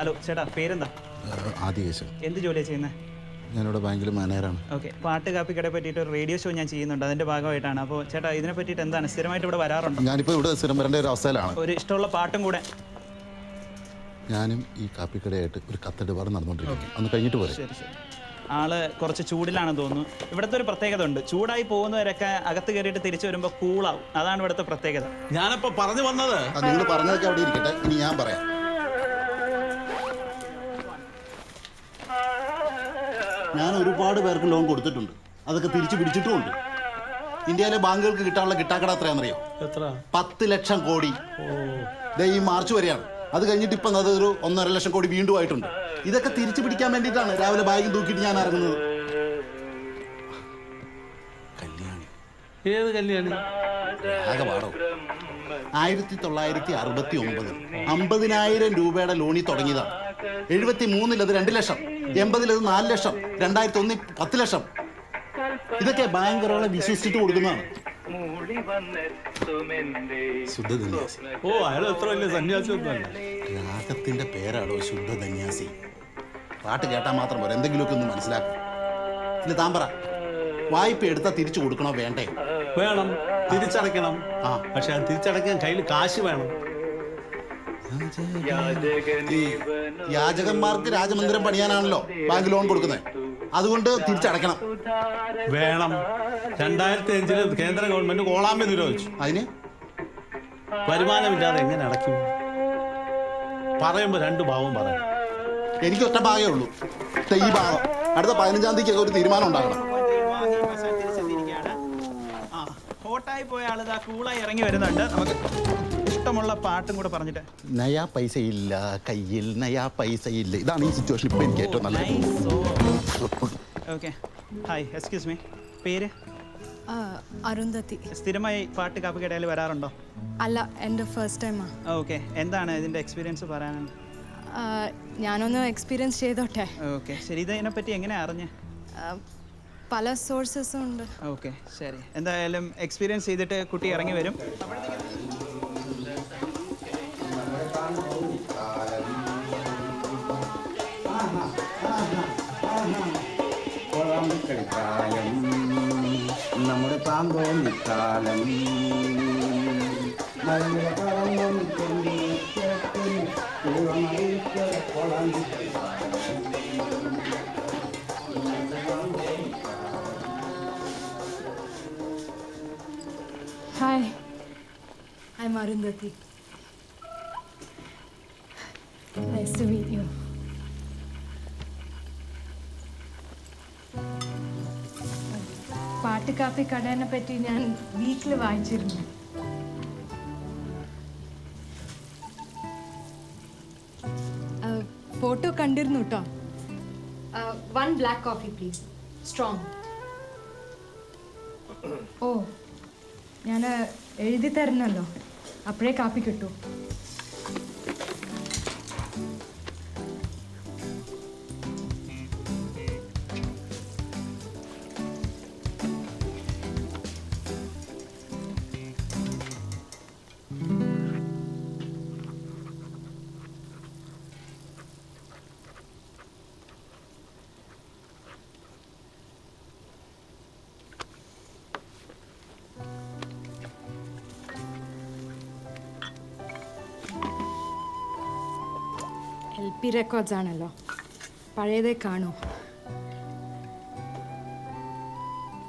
Hello ചേട്ടാ, പേരെന്താ? ആദികേശൻ. എന്ത് ജോലിയാണ് ചെയ്യുന്നത്? ഞാനിവിടെ ബാങ്കിൽ മാനേജറാണ്. ഓക്കെ. പാട്ട് കാപ്പിക്കടയെ പറ്റിയിട്ട് ഒരു റേഡിയോ ഷോ ഞാൻ ചെയ്യുന്നുണ്ട്, അതിൻ്റെ ഭാഗമായിട്ടാണ്. അപ്പോൾ ചേട്ടാ, ഇതിനെ പറ്റിയിട്ട് എന്താണ്, സ്ഥിരമായിട്ട് ഇവിടെ വരാറുണ്ടോ? ഞാനിപ്പോൾ ഇവിടെ സ്ഥിരം വരേണ്ട ഒരു അവസ്ഥയിലാണ്. ഒരു ഇഷ്ടമുള്ള പാട്ടും കൂടെ. ഞാനും ഈ കാപ്പിക്കടയായിട്ട് ഒരു കത്തിടപാട് നടന്നുകൊണ്ടിരിക്കും. അന്ന് കഴിഞ്ഞിട്ട് പോലെ. ശരി ശരി. ആള് കുറച്ച് ചൂടിലാണെന്ന് തോന്നുന്നു. ഇവിടുത്തെ ഒരു പ്രത്യേകത ഉണ്ട്, ചൂടായി പോകുന്നവരൊക്കെ അകത്ത് കയറിയിട്ട് തിരിച്ചു വരുമ്പോൾ കൂളാവും. അതാണ് ഇവിടുത്തെ പ്രത്യേകത. ഞാനിപ്പോ പറഞ്ഞു വന്നത്, നിങ്ങൾ പറഞ്ഞതൊക്കെ അവിടെ ഇരിക്കട്ടെ, ഇനി ഞാൻ പറയാം. ഞാൻ ഒരുപാട് പേർക്ക് ലോൺ കൊടുത്തിട്ടുണ്ട്, അതൊക്കെ തിരിച്ചു പിടിച്ചിട്ടുമുണ്ട്. ഇന്ത്യയിലെ ബാങ്കുകൾക്ക് കിട്ടാനുള്ള കിട്ടാക്കട എത്രയാണെന്നറിയോ? എത്ര? 10 ലക്ഷം കോടി. ഈ മാർച്ച് വരെയാണ്. അത് കഴിഞ്ഞിട്ട് ഇപ്പം അതൊരു 1.5 ലക്ഷം കോടി വീണ്ടും ആയിട്ടുണ്ട്. ഇതൊക്കെ തിരിച്ചു പിടിക്കാൻ വേണ്ടിയിട്ടാണ് രാവിലെ ബാഗും തൂക്കിയിട്ട് ഞാൻ ഇറങ്ങുന്നത്. കല്യാണി. ഏത് കല്യാണി? ആകെ പാടോ. 1969 50,000 രൂപയുടെ ലോണിൽ തുടങ്ങിയതാണ്. 73 അത് 2 ലക്ഷം, 80 അത് 4 ലക്ഷം, 2001 10 ലക്ഷം. ഇതൊക്കെ ബാങ്കുകളെ വിശ്വസിച്ചിട്ട് കൊടുക്കുന്നതാണ്. ശുദ്ധധന്യാസി. ഓ, അയാൾ എത്ര വലിയ സന്യാസി ഒന്നുമല്ല. രാഗത്തിന്റെ പേരാണോ ശുദ്ധധന്യാസി? പാട്ട് കേട്ടാൽ മാത്രം പോരാ, എന്തെങ്കിലുമൊക്കെ ഒന്ന് മനസ്സിലാക്കും. ഇല്ല, താൻ പറ, വായ്പ എടുത്താൽ തിരിച്ചു കൊടുക്കണോ വേണ്ടേ? വേണം, തിരിച്ചടയ്ക്കണം. പക്ഷെ അത് തിരിച്ചടയ്ക്കാൻ കയ്യിൽ കാശ് വേണം. യാചകന്മാർക്ക് രാജമന്ദിരം പണിയാനാണല്ലോ ബാങ്ക് ലോൺ കൊടുക്കുന്നത്. അതുകൊണ്ട് തിരിച്ചടയ്ക്കണം. വേണം. 2005 കേന്ദ്ര ഗവൺമെന്റ് കോളാമ്പി നിരോധിച്ചു. അതിന് വരുമാനമില്ലാതെ എങ്ങനെ അടയ്ക്കും? പറയുമ്പോ 2 ഭാവം പറയാം. എനിക്ക് ഒറ്റ ഭാഗമേ ഉള്ളൂ, ഈ ഭാഗം. അടുത്ത 15-ാം തീയതിക്ക് ഒരു തീരുമാനം ഉണ്ടാകണം. ഹോട്ടായി പോയ ആളിതാ കൂളായി ഇറങ്ങി വരുന്നുണ്ട്. നമുക്ക് ഇഷ്ടമുള്ള പാട്ടും കൂടെ പറഞ്ഞിട്ട്. നയാ പൈസ ഇല്ല കയ്യിൽ, നയാ പൈസ ഇല്ല. ഇതാണ് ഈ സിറ്റുവേഷൻ ഇപ്പൊ എനിക്ക് ഏറ്റവും നല്ലത്. ഓക്കെ. ഹായ്, എക്സ്ക്യൂസ് മീ, പേര്? അരുന്ധതി. സ്ഥിരമായി പാട്ട് കാപ്പിക്കടയിൽ വരാറുണ്ടോ? അല്ല, എൻ്റെ ഫസ്റ്റ് ടൈമാണ്. ഓക്കെ. എന്താണ് ഇതിൻ്റെ എക്സ്പീരിയൻസ് പറയാനുണ്ട്? ഞാനൊന്ന് എക്സ്പീരിയൻസ് ചെയ്തോട്ടെ. ഓക്കെ, ശരി. ഇതിനെപ്പറ്റി എങ്ങനെയാണ് അറിഞ്ഞേ? പല സോഴ്സസും ഉണ്ട്. ഓക്കെ, ശരി. എന്തായാലും എക്സ്പീരിയൻസ് ചെയ്തിട്ട് കുട്ടി ഇറങ്ങി വരും. നമ്മുടെ പാമ്പോന്നിക്കാലം hi, I am Arundhati. Nice to meet you. പാട്ട് കാപ്പി കടേനെ പറ്റി ഞാൻ വീട്ടിൽ വായിച്ചിരുന്നു. ഫോട്ടോ കണ്ടിരുന്നു കേട്ടോ. 1 ബ്ലാക്ക് കോഫി പ്ലീസ്, സ്ട്രോങ്. ഓ, ഞാൻ എഴുതി തരണല്ലോ, അപ്പോഴേ കാപ്പി കിട്ടൂ. LP റെക്കോർഡ്സ് ആണല്ലോ, പഴയതേ കാണൂ.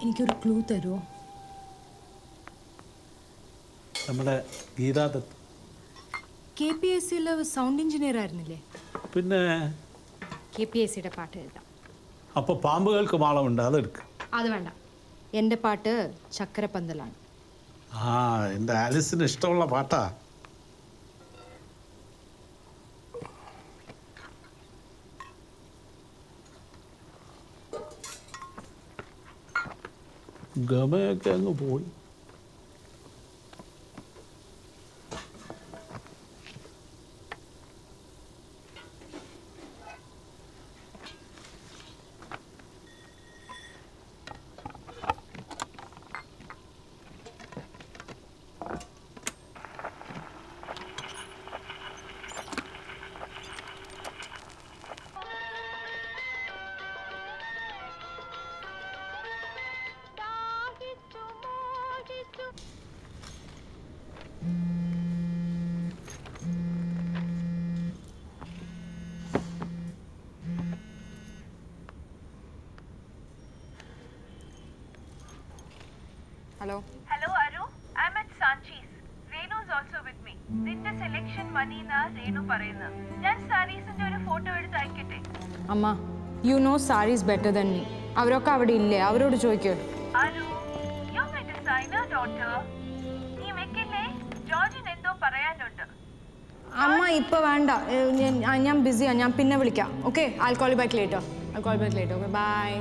എനിക്കൊരു ക്ലൂ തരുമോ? നമ്മുടെ ഗീതാദത്ത് KPSCയിൽ സൗണ്ട് എഞ്ചിനീയർ ആയിരുന്നില്ലേ? പിന്നെ KPSCയുടെ പാട്ട് എഴുതാം. അപ്പൊ പാമ്പുകൾക്ക് മാളമുണ്ട്, അതെടുക്ക്. അത് വേണ്ട, എൻ്റെ പാട്ട് ചക്കരപ്പന്തലാണ്. എൻ്റെ ആലിസിന് ഇഷ്ടമുള്ള പാട്ടാ. ഗമയൊക്കെ അങ്ങ് പോയി. Hello Hello, Aru. I'm at Sanchi's. Renu's also with me. നിന്റെ സെലക്ഷൻ മണി എന്നാ രേണു പറയുന്നത്. ഞാൻ സാരീസിന്റെ ഒരു ഫോട്ടോ എടുത്ത് അയക്കട്ടെ? അമ്മ you know saris better than me. അവരൊക്കെ അവിടെ ഇല്ലേ, അവരോട് ചോദിക്കോ. Aru, you're my designer daughter. നീ വെക്കില്ലേ? ജോർജിന് എന്തോ പറയാനുണ്ട്. അമ്മ ഇപ്പൊ വേണ്ട, ഞാൻ ബിസിയാ, ഞാൻ പിന്നെ വിളിക്കാം. Okay, I'll call you back later. Okay, bye.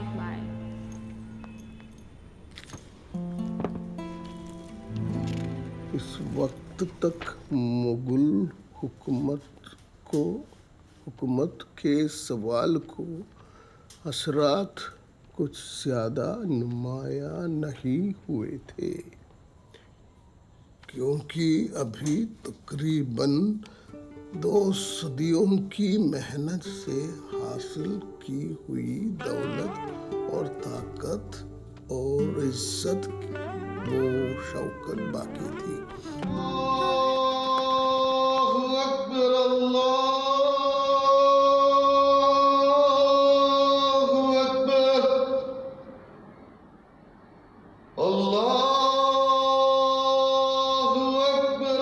इस वक्त तक मुगल हुकूमत के सवाल को असरात कुछ ज़्यादा नुमाया नहीं हुए थे, क्योंकि अभी तकरीबन 2 सदियों की मेहनत से हासिल की हुई दौलत और ताकत और इज्जत वो शौकत बाकी थी। अल्लाहु अकबर, अल्लाहु अकबर, अल्लाहु अकबर,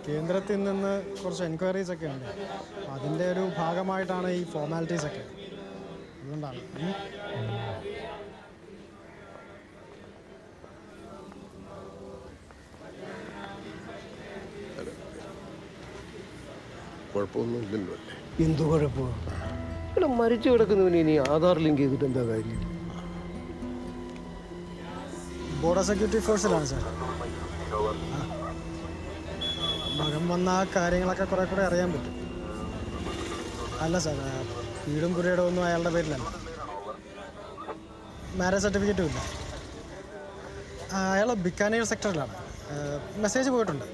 കേന്ദ്രത്തിൽ നിന്ന് കുറച്ച് എൻക്വയറീസ് ഒക്കെ ഉണ്ട്. അതിൻ്റെ ഒരു ഭാഗമായിട്ടാണ് ഈ ഫോർമാലിറ്റീസ് ഒക്കെ. അതുകൊണ്ടാണ് കുഴപ്പമൊന്നുമില്ലല്ലോ അല്ലേ? എന്തു കുഴപ്പമാണ്? ഇവിടെ മരിച്ചു കിടക്കുന്നവന് ഇനി ആധാർ ലിങ്ക് ചെയ്തിട്ട് എന്താ കാര്യം? ബോർഡർ സെക്യൂരിറ്റി ഫോഴ്സിലാണ് സാർ. മകൻ വന്ന ആ കാര്യങ്ങളൊക്കെ കുറെ കൂടെ അറിയാൻ പറ്റും. അല്ല സാർ, വീടും പുരയിടം ഒന്നും അയാളുടെ പേരിലല്ല. മാരേജ് സർട്ടിഫിക്കറ്റും ഇല്ല. അയാൾ ബിക്കാനീർ സെക്ടറിലാണ്. മെസ്സേജ് പോയിട്ടുണ്ട്.